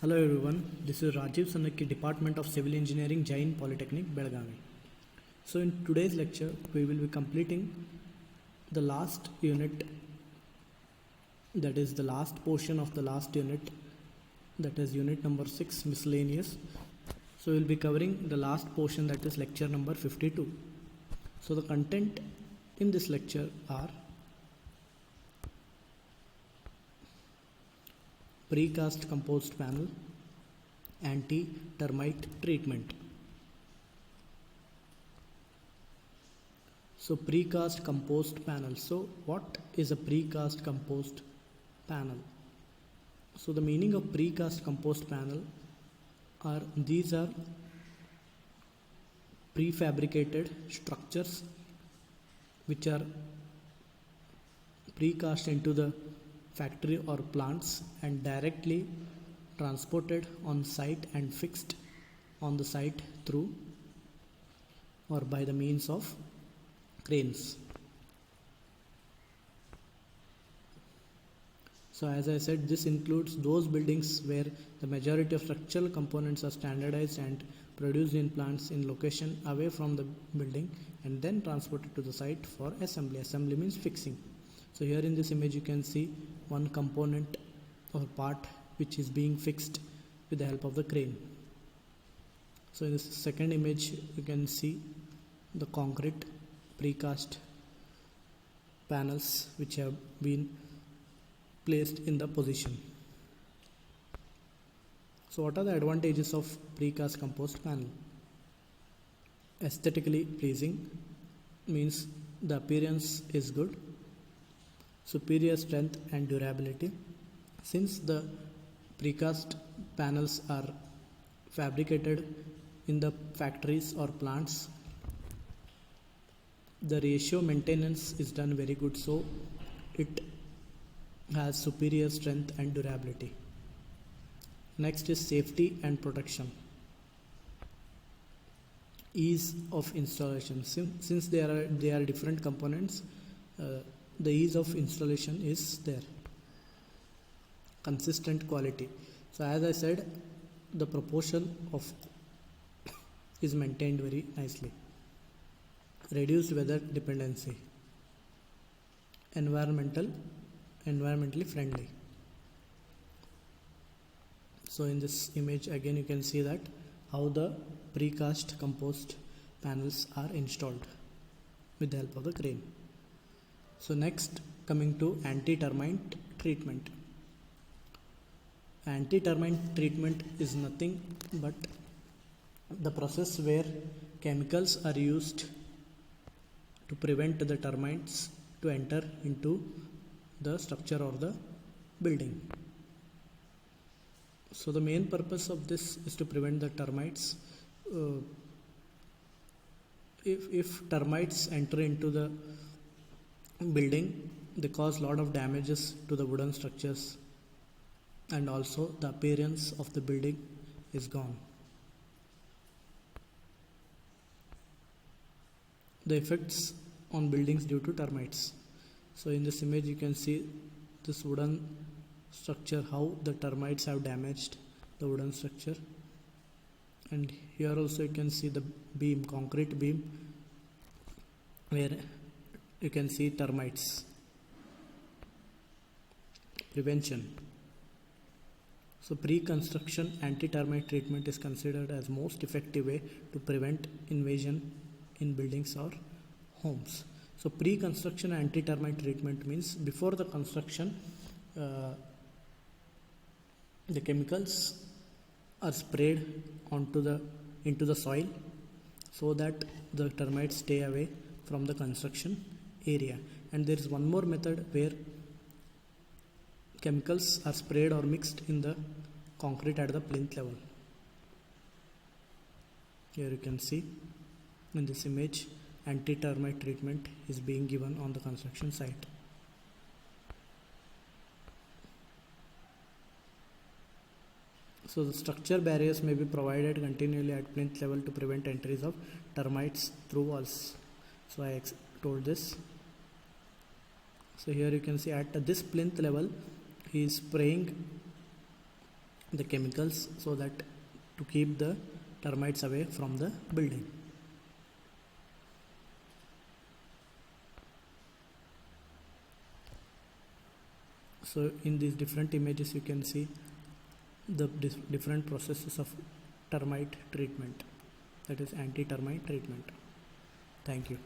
Hello everyone, this is Rajiv Sanakki, Department of Civil Engineering, Jain Polytechnic, Belgavi. So in today's lecture, we will be completing the last unit, that is the last portion of the last unit, that is unit number 6, miscellaneous. So we will be covering the last portion, that is lecture number 52. So the content in this lecture are precast composed panel, anti-termite treatment. So precast composed panel. So what is a precast composed panel? So the meaning of precast composed panel are these are prefabricated structures which are precast into the factory or plants and directly transported on site and fixed on the site through or by the means of cranes. So as I said, this includes those buildings where the majority of structural components are standardized and produced in plants in location away from the building and then transported to the site for assembly. Assembly means fixing. So here in this image you can see one component or part which is being fixed with the help of the crane. So in this second image you can see the concrete precast panels which have been placed in the position. So what are the advantages of precast composed panel? Aesthetically pleasing, means the appearance is good. Superior strength and durability. Since the precast panels are fabricated in the factories or plants, the ratio maintenance is done very good, so it has superior strength and durability. Next is safety and protection. Ease of installation. Since they are different components, the ease of installation is there. Consistent quality. So as I said, the proportion of is maintained very nicely. Reduced weather dependency. Environmentally friendly. So in this image again you can see that how the precast composed panels are installed with the help of the crane. So next, coming to anti-termite treatment. Anti-termite treatment is nothing but the process where chemicals are used to prevent the termites to enter into the structure or the building. So the main purpose of this is to prevent the termites. If termites enter into the building, they cause lot of damages to the wooden structures and also the appearance of the building is gone. The effects on buildings due to termites. So in this image you can see this wooden structure, how the termites have damaged the wooden structure, and here also you can see the beam, concrete beam, where you can see termites. Prevention. So pre-construction anti-termite treatment is considered as most effective way to prevent invasion in buildings or homes. So pre-construction anti-termite treatment means before the construction the chemicals are sprayed into the soil so that the termites stay away from the construction area. And there is one more method where chemicals are sprayed or mixed in the concrete at the plinth level. Here you can see in this image anti-termite treatment is being given on the construction site. So the structure barriers may be provided continually at plinth level to prevent entries of termites through walls. So I told this. So here you can see at this plinth level he is spraying the chemicals so that to keep the termites away from the building. So in these different images you can see the different processes of termite treatment, that is anti-termite treatment. Thank you.